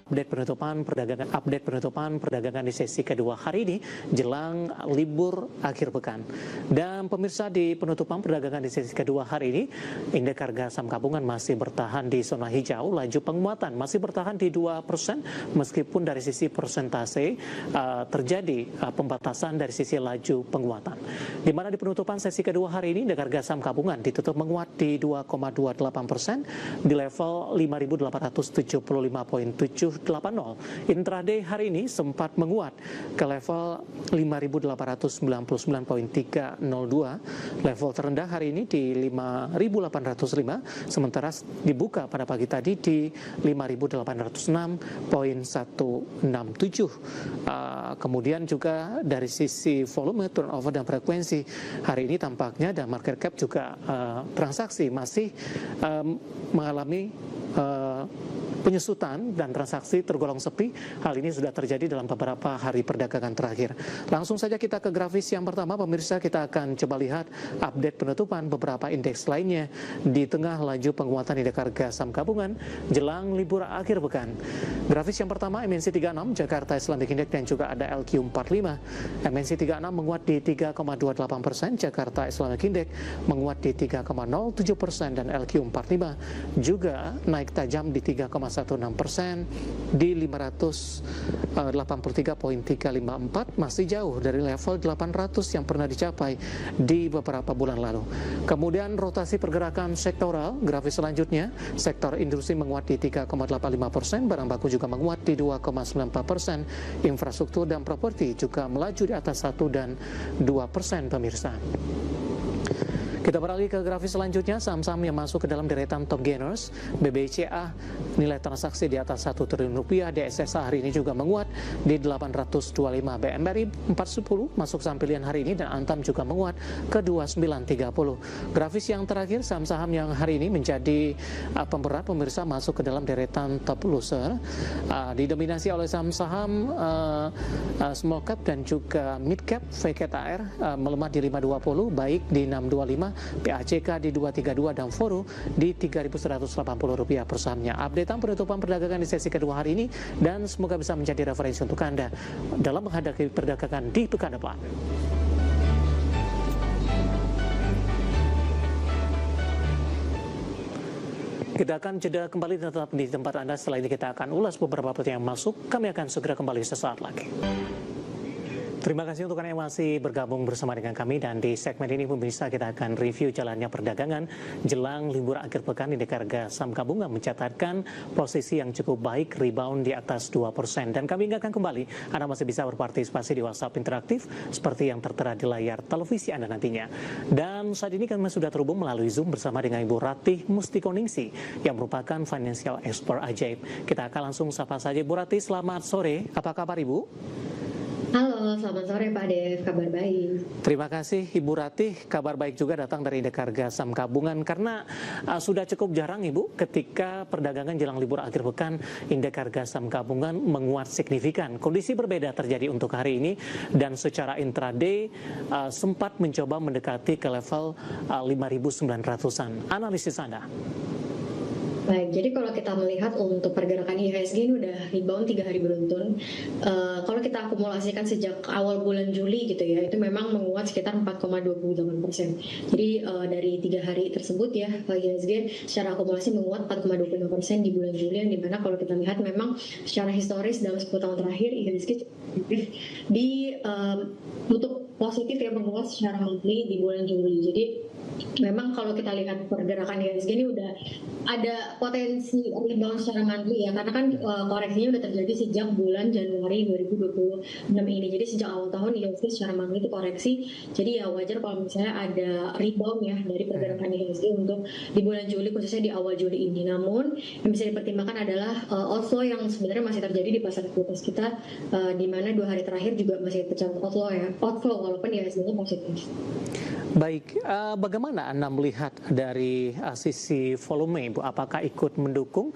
update penutupan perdagangan di sesi kedua hari ini jelang libur akhir pekan. Dan pemirsa, di penutupan perdagangan di sesi kedua hari ini, indeks harga saham gabungan masih bertahan di zona hijau, laju penguatan masih bertahan di 2% meskipun dari sisi persentase terjadi pembatasan dari sisi laju penguatan. Di mana di penutupan sesi kedua hari ini indeks harga saham gabungan ditutup menguat di 2,28% di level 5.875,780. Intraday hari ini sempat menguat ke level 5.899,302. Level terendah hari ini di 5.805, sementara dibuka pada pagi tadi di 5.806,167. Kemudian juga dari sisi volume, turnover dan frekuensi hari ini tampaknya dan market cap juga transaksi masih mengalami penyusutan dan transaksi tergolong sepi. Hal ini sudah terjadi dalam beberapa hari perdagangan terakhir. Langsung saja kita ke grafis yang pertama, pemirsa. Kita akan coba lihat update penutupan beberapa indeks lainnya di tengah laju penguatan indeks harga saham gabungan jelang libur akhir pekan. Grafis yang pertama, MNC 36, Jakarta Islamic Index dan juga ada LQ45. MNC 36 menguat di 3,28%, Jakarta Islamic Index menguat di 3,07% dan LQ45 juga naik tajam di 3,16% di 583,354, masih jauh dari level 800 yang pernah dicapai di beberapa bulan lalu. Kemudian rotasi pergerakan sektoral, grafis selanjutnya, sektor industri menguat di 3,85%, barang baku juga menguat di 2,94%, infrastruktur dan properti juga melaju di atas 1 dan 2%, pemirsa. Kita beralih ke grafis selanjutnya, saham-saham yang masuk ke dalam deretan top gainers. BBCA nilai transaksi di atas 1 triliun rupiah, DSSA hari ini juga menguat di 825, BMRI 410 masuk saham pilihan hari ini dan Antam juga menguat ke 2930. Grafis yang terakhir, saham-saham yang hari ini menjadi pemberat pemirsa masuk ke dalam deretan top loser, didominasi oleh saham-saham small cap dan juga mid cap. VKTAR melemah di 520, baik di 625, PACK di 232 dan Foro di Rp3.180 per sahamnya. Updatean penutupan perdagangan di sesi kedua hari ini dan semoga bisa menjadi referensi untuk Anda dalam menghadapi perdagangan di pekan depan. Kita akan jeda kembali tetap di tempat Anda. Setelah ini kita akan ulas beberapa pertanyaan yang masuk. Kami akan segera kembali sesaat lagi. Terima kasih untuk Anda yang masih bergabung bersama dengan kami, dan di segmen ini pemirsa kita akan review jalannya perdagangan jelang libur akhir pekan. Indeks harga saham gabungan mencatatkan posisi yang cukup baik, rebound di atas 2%, dan kami ingatkan kembali Anda masih bisa berpartisipasi di WhatsApp interaktif seperti yang tertera di layar televisi Anda nantinya. Dan saat ini kami sudah terhubung melalui Zoom bersama dengan Ibu Ratih Mustikoningsih yang merupakan financial expert ajaib. Kita akan langsung sapa saja Ibu Ratih. Selamat sore, apa kabar Ibu? Halo, selamat sore Pak Dev, kabar baik. Terima kasih Ibu Ratih, kabar baik juga datang dari indeks harga saham gabungan, karena sudah cukup jarang Ibu ketika perdagangan jelang libur akhir pekan indeks harga saham gabungan menguat signifikan. Kondisi berbeda terjadi untuk hari ini dan secara intraday sempat mencoba mendekati ke level 5.900-an. Analisis Anda? Baik, jadi kalau kita melihat untuk pergerakan IHSG ini udah rebound 3 hari beruntun. Kalau kita akumulasikan sejak awal bulan Juli gitu ya, itu memang menguat sekitar 4,28%. Jadi dari 3 hari tersebut ya, IHSG secara akumulasi menguat 4,25% di bulan Juli, yang dimana kalau kita lihat memang secara historis dalam 10 tahun terakhir IHSG di tutup positif ya, menguat secara monthly di bulan Juli. Jadi memang kalau kita lihat pergerakan IHSG ini udah ada potensi rebound secara monthly ya, karena kan koreksinya udah terjadi sejak bulan Januari 2026 ini. Jadi sejak awal tahun IHSG secara monthly itu koreksi. Jadi ya wajar kalau misalnya ada rebound ya dari pergerakan IHSG untuk di bulan Juli, khususnya di awal Juli ini. Namun yang bisa dipertimbangkan adalah outflow yang sebenarnya masih terjadi di pasar ekuitas kita, di mana 2 hari terakhir juga masih tercatat outflow walaupun IHSG-nya positif. Baik, bagaimana Anda melihat dari sisi volume, Ibu? Apakah ikut mendukung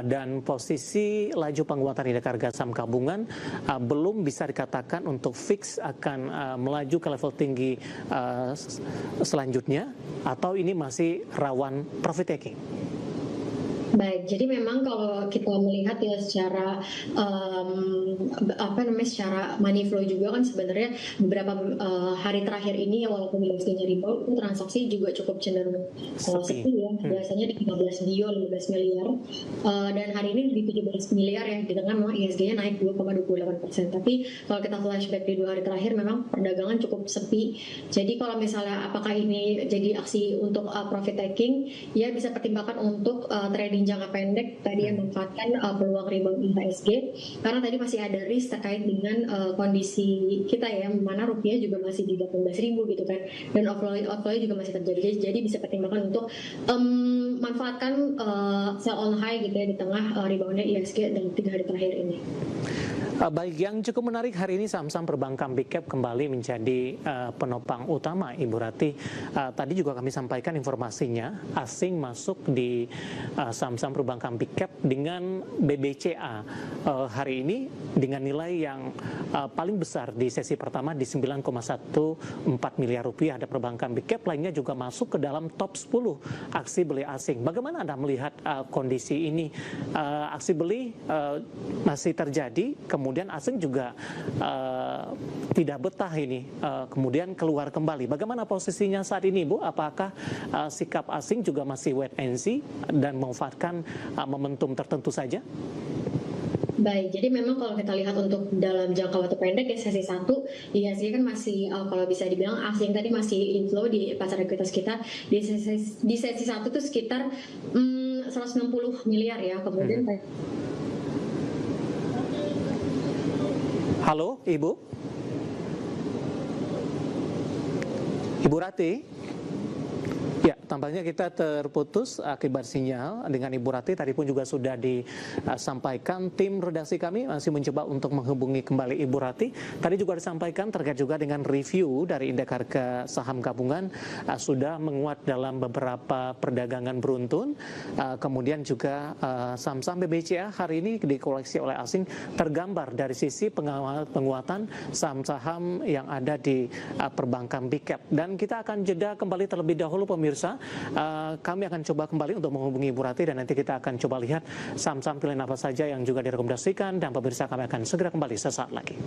dan posisi laju penguatan indeks harga saham gabungan belum bisa dikatakan untuk fix akan melaju ke level tinggi selanjutnya, atau ini masih rawan profit taking? Baik, jadi memang kalau kita melihat ya secara secara money flow juga kan sebenarnya beberapa hari terakhir ini ya walaupun IHSG-nya rebound, transaksi juga cukup cenderung sepi ya. Biasanya di 15 miliar, dan hari ini di 17 miliar ya, di tengah memang IHSG-nya naik 2,28%. Tapi kalau kita flashback di 2 hari terakhir memang perdagangan cukup sepi. Jadi kalau misalnya apakah ini jadi aksi untuk profit taking, ya bisa pertimbangkan untuk trading jangka pendek tadi yang memanfaatkan peluang rebound IHSG, karena tadi masih ada risk terkait dengan kondisi kita ya, mana rupiah juga masih di 18.000 gitu kan, dan outflow juga masih terjadi. Jadi bisa pertimbangkan untuk manfaatkan sell on high gitu ya di tengah reboundnya IHSG dalam 3 hari terakhir ini. Baik, yang cukup menarik hari ini saham-saham perbankan big cap kembali menjadi penopang utama, Ibu Rati. Tadi juga kami sampaikan informasinya, asing masuk di saham-saham perbankan big cap dengan BBCA hari ini dengan nilai yang paling besar di sesi pertama di 9,14 miliar rupiah. Ada perbankan big cap lainnya juga masuk ke dalam top 10 aksi beli asing. Bagaimana Anda melihat kondisi ini? Aksi beli masih terjadi, kemudian asing juga tidak betah ini, kemudian keluar kembali. Bagaimana posisinya saat ini, Bu? Apakah sikap asing juga masih wait and see dan memanfaatkan momentum tertentu saja? Baik, jadi memang kalau kita lihat untuk dalam jangka waktu pendek ya sesi 1, IHSG kan masih kalau bisa dibilang asing tadi masih inflow di pasar ekuitas kita di sesi 1 tuh sekitar 160 miliar ya. Kemudian Halo, Ibu? Ibu Rati? Ya, tampaknya kita terputus akibat sinyal dengan Ibu Rati. Tadi pun juga sudah disampaikan, tim redaksi kami masih mencoba untuk menghubungi kembali Ibu Rati. Tadi juga disampaikan terkait juga dengan review dari indeks harga saham gabungan sudah menguat dalam beberapa perdagangan beruntun. Kemudian juga saham-saham BBCA hari ini dikoleksi oleh asing tergambar dari sisi penguatan saham-saham yang ada di perbankan big cap. Dan kita akan jeda kembali terlebih dahulu pemirsa. Kami akan coba kembali untuk menghubungi Ibu Rati dan nanti kita akan coba lihat saham-saham pilihan apa saja yang juga direkomendasikan, dan pemirsa kami akan segera kembali sesaat lagi.